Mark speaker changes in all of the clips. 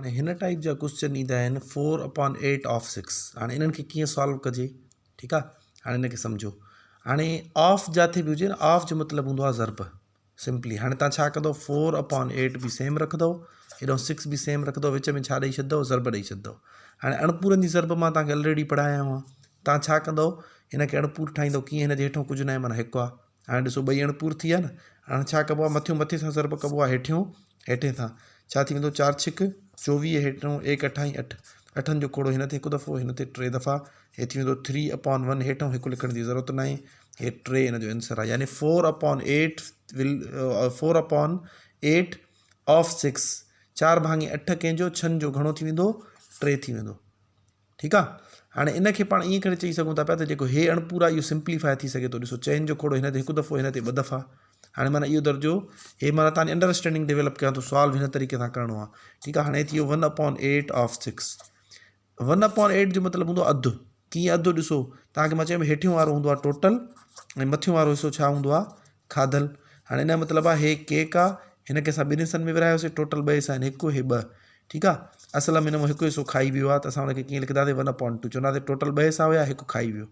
Speaker 1: हाणे हिन टाइप जा क्वेश्चन ईंदा आहिनि 4/8 ऑफ 6। हाणे इन्हनि खे कीअं सॉल्व कजे, ठीकु आहे। हाणे हिनखे सम्झो। हाणे ऑफ जिथे बि हुजे न, ऑफ जो मतिलबु हूंदो आहे ज़रब सिंपली। हाणे तव्हां छा कंदव, 4/8 बि सेम रखंदव, हेॾो 6 बि सेम रखंदव, विच में छा ॾेई छॾंदव, ज़रब ॾेई छॾंदव। हाणे अणपूरनि जी ज़रब मां तव्हांखे ऑलरेडी पढ़ाया हुआ। तव्हां छा कंदव, हिनखे अणपूर ठाहींदव, कीअं, हिन जे हेठों कुझु न आहे, माना हिकु आहे। हाणे ॾिसो ॿई अणपूर थी विया न। हाणे छा कबो आहे, मथियों मथे सां ज़रब कबो आहे, हेठियों हेठे सां। छा थी वेंदो, 4 × 6 = 24, हेठों 1 × 8 = 8। 8 जो खोड़ो हिन ते हिकु दफ़ो, हिन ते 3 दफ़ा, हे थी वेंदो 3/1। हेठों हिकु लिखण जी ज़रूरत न आहे, हे 3 हिन जो आंसर आहे। यानी 4/8 4/8 ऑफ 6, 4/8 कंहिंजो, 6 जो घणो थी वेंदो, 3 थी वेंदो, ठीकु आहे। हाणे इनखे पाण ईअं करे चई सघूं था पिया त जेको हे अणपूर आहे इहो सिंप्लीफाई थी सघे थो। ॾिसो, चइनि जो खोड़ो हिन ते हिकु दफ़ो, हिन ते 2 दफ़ा। हाणे माना इहो दर्जो, हे माना तव्हांजी अंडरस्टैंडिंग डेवलप कयां थो, सॉल्व हिन तरीक़े सां करिणो आहे, ठीकु आहे। हाणे थी वियो 1/8 ऑफ 6। 1/8 जो मतिलबु हूंदो अधु। कीअं अधु, ॾिसो तव्हांखे मां चयो हेठियों वारो हूंदो आहे टोटल, ऐं मथियों वारो हिसो छा हूंदो आहे, खाधल। हाणे हिन जो मतिलबु आहे, हे केक आहे, हिनखे असां 2 हिसनि में विरायोसीं, टोटल 2 हिसा आहिनि, 1 हे 2, ठीकु आहे। असल में हिन में हिकु हिसो खाई वियो आहे, त असां हुनखे कीअं लिखंदासीं, 1/2 चवंदासीं, टोटल 2 हिसा हुया, 1 खाई वियो,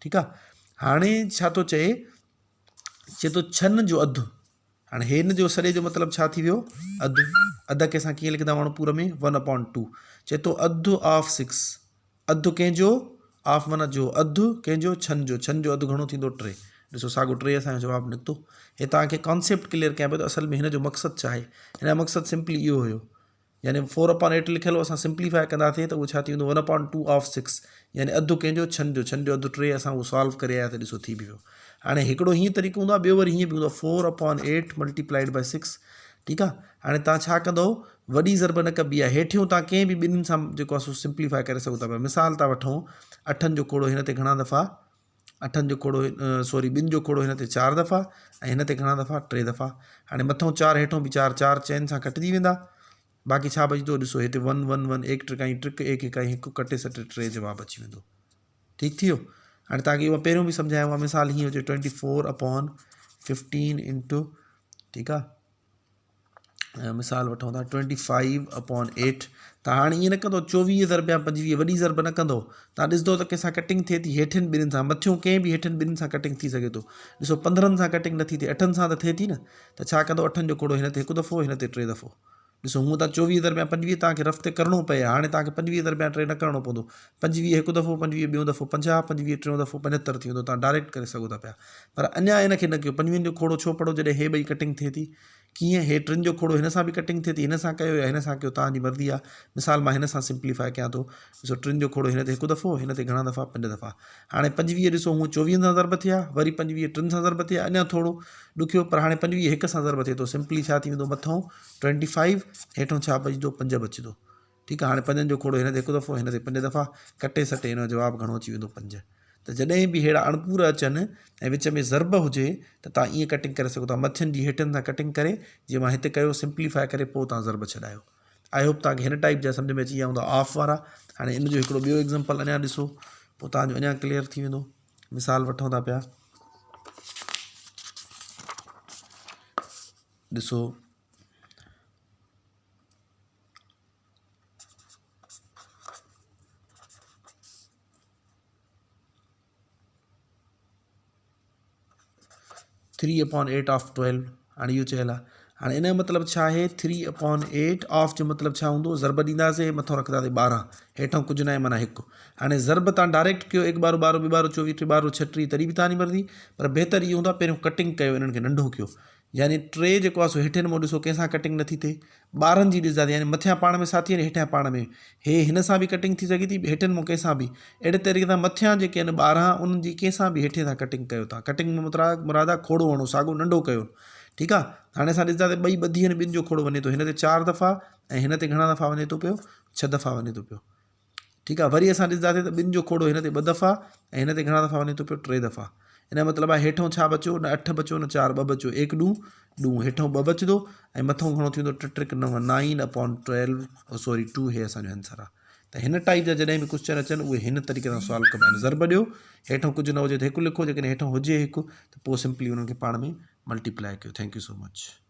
Speaker 1: ठीकु आहे। हाणे छा थो चए थो 6 जो अधु। हाणे हिन जो सॼे जो मतिलबु छा थी वियो, अधु। अधु खे असां कीअं लिखंदा आहियूं अणपूर में, 1/2। चए थो अधु ऑफ 6, अधु कंहिंजो, ऑफ माना जो, अधु कंहिंजो, 6 जो। 6 जो अधु घणो थींदो, 3। ॾिसो साॻियो 3 असांजो जवाबु निकितो। हे तव्हांखे कॉन्सेप्ट क्लियर कयां पियो त असल में हिन जो मक़सदु छा आहे। हिन जो मक़सदु सिंपली इहो हुयो, यानी 4/8 लिखियलु असां सिंप्लीफाई कंदासीं त उहो छा थी वेंदो, 1/2 ऑफ 6, यानी अधु कंहिंजो, 6 जो। 6 जो अधु 3, असां उहो सॉल्व करे आया त ॾिसो थी बि वियो। हाणे हिकिड़ो हीअं तरीक़ो हूंदो आहे, ॿियो वरी हीअं बि हूंदो आहे, 4/8 × 6, ठीकु आहे। हाणे तव्हां छा कंदव, वॾी ज़रब न कबी आहे, हेठियों तव्हां कंहिं बि 2 सां जेको आहे सो सिंप्लीफाई करे सघो था पिया। मिसाल था वठूं, 8 जो खोड़ो हिन ते घणा दफ़ा, 8 जो खोड़ो 2 जो खोड़ो हिन ते 4 दफ़ा, ऐं हिन ते घणा दफ़ा, 3 दफ़ा। हाणे मथों 4, हेठों बि 4, 4 चइनि सां कटिजी वेंदा, बाक़ी छा बचंदो, ॾिसो हिते 1 1 1, 1 ट्रिक 1 1 1, कटे सटे 3 जवाबु अची वेंदो, ठीकु थी वियो। हाणे तव्हांखे इहो पहिरियों बि सम्झायो आहे, मिसाल हीअं हुजे 24/15 ठीकु आहे। मिसाल वठूं था 25/8। तव्हां हाणे ईअं न कंदो 24 ज़रब या 25, वॾी ज़रब न कंदो। तव्हां ॾिसंदो त कंहिंसां कटिंग थिए थी, हेठियुनि 2 सां, मथियों कंहिं बि हेठियुनि 2 सां कटिंग थी सघे थो। ॾिसो 15 सां कटिंग नथी थिए, 8 सां त थिए थी न, त छा कंदो, 8 जो खोड़ो हिन ते 1 दफ़ो, हिन ते 3 दफ़ो। ॾिसो हूअं त 24 ज़रब या 25 तव्हांखे रफ़्ते करिणो पए, हाणे तव्हांखे 25 ज़रब या 3 न करिणो पवंदो। 25 1 दफ़ो, 25 ॿियों दफ़ो 50, 25 टियों दफ़ो 75 थी वेंदो, तव्हां डायरेक्ट करे सघो था पिया। पर अञा हिनखे न कयो, 25 जो खोड़ो छो पढ़ो जॾहिं हे ॿई कटिंग थिए थी। कीअं, हे 3 जो खोड़ो हिन सां बि कटिंग थिए थी, हिन सां कयो या हिन सां कयो, तव्हांजी मर्ज़ी आहे। मिसाल मां हिन सां सिंप्लीफाई कयां थो, ॾिसो 3 जो खोड़ो हिन ते 1 दफ़ो, हिन ते घणा दफ़ा, 5 दफ़ा। हाणे 25 ॾिसो हूअं 24 सां ज़रब थिया, वरी 25 3 सां ज़रब थिया, अञा थोरो ॾुखियो, पर हाणे 25 1 सां ज़रब थिए थो, सिंपली छा थी वेंदो, मथों 25, हेठों छा बचंदो, 5 बचंदो, ठीकु आहे। हाणे 5 जो खोड़ो हिन ते 1 दफ़ो, हिन ते 5 दफ़ा, कटे सटे हिन जो जवाबु घणो अची वेंदो, 5। त जॾहिं बि अहिड़ा अणपूर अचनि ऐं विच में ज़रब हुजे त तव्हां ईअं कटिंग करे सघो था, मथियुनि जी हेठियुनि सां कटिंग करे, जीअं मां हिते कयो, सिंप्लीफाई करे पोइ तव्हां ज़रब छॾायो। आई होप तव्हांखे हिन टाइप जा सम्झ में अची विया हूंदा ऑफ वारा। हाणे इन जो हिकिड़ो ॿियो एग्ज़ाम्पल अञा ॾिसो, पोइ तव्हांजो अञा क्लियर थी वेंदो। मिसाल वठूं था पिया, ॾिसो 3/8 ऑफ 12। हाणे इहो चयल आहे। हाणे इन जो मतिलबु छा आहे, 3/8 ऑफ जो मतिलबु छा हूंदो, ज़रब ॾींदासीं, मथां रखंदासीं 12, हेठां कुझु न आहे, माना 1। हाणे ज़रब तव्हां डायरेक्ट कयो, 1 ॿारो 12 ॿ ॿारो 24 3 ॿारो 36, तॾहिं बि तव्हांजी मर्ज़ी, पर बहितर इहो हूंदो आहे पहिरियों कटिंग कयो, इन्हनि खे नंढो कयो, यानी 3 जेको आहे सो हेठियुनि में ॾिसो कंहिंसां कटिंग नथी थिए, 12 जी ॾिसंदासीं, यानी मथियां पाण में साथी आहिनि, हेठियां पाण में, हे हिन सां बि कटिंग थी सघे थी, हेठियुनि में कंहिंसां बि, अहिड़े तरीक़े सां मथियां जेके आहिनि 12, उन्हनि जी कंहिंसां बि हेठियां सां कटिंग कयो था। कटिंग में मुराद आहे खोड़ो हणो, साॻियो नंढो कयो, ठीकु आहे। हाणे असां ॾिसंदासीं ॿई ॿधी आहिनि, 2 जो खोड़ो वञे थो, हिन ते 4 दफ़ा ऐं हिन ते घणा दफ़ा वञे थो पियो, 6 दफ़ा वञे थो पियो, ठीकु आहे। वरी असां ॾिसंदासीं त 2 जो खोड़ो हिन ते 2 दफ़ा ऐं हिन ते घणा दफ़ा वञे थो पियो, 3 दफ़ा। हिन जो मतिलबु आहे हेठों छा बचियो, न 8 बचियो न 4, 2 बचियो, 1 ॾूं, हेठों 2 बचंदो ऐं मथों घणो थी वेंदो, 3 3 9, 9/12 2 हे असांजो आंसर आहे। त हिन टाइप जा जॾहिं बि क्वेश्चन अचनि, उहे हिन तरीक़े सां सॉल्व कबा आहिनि। ज़रब ॾियो, हेठों कुझु न हुजे त 1 लिखो, जेकॾहिं हेठों हुजे 1 त पोइ सिंपली उन्हनि खे पाण में मल्टीप्लाई कयो। Thank you so much.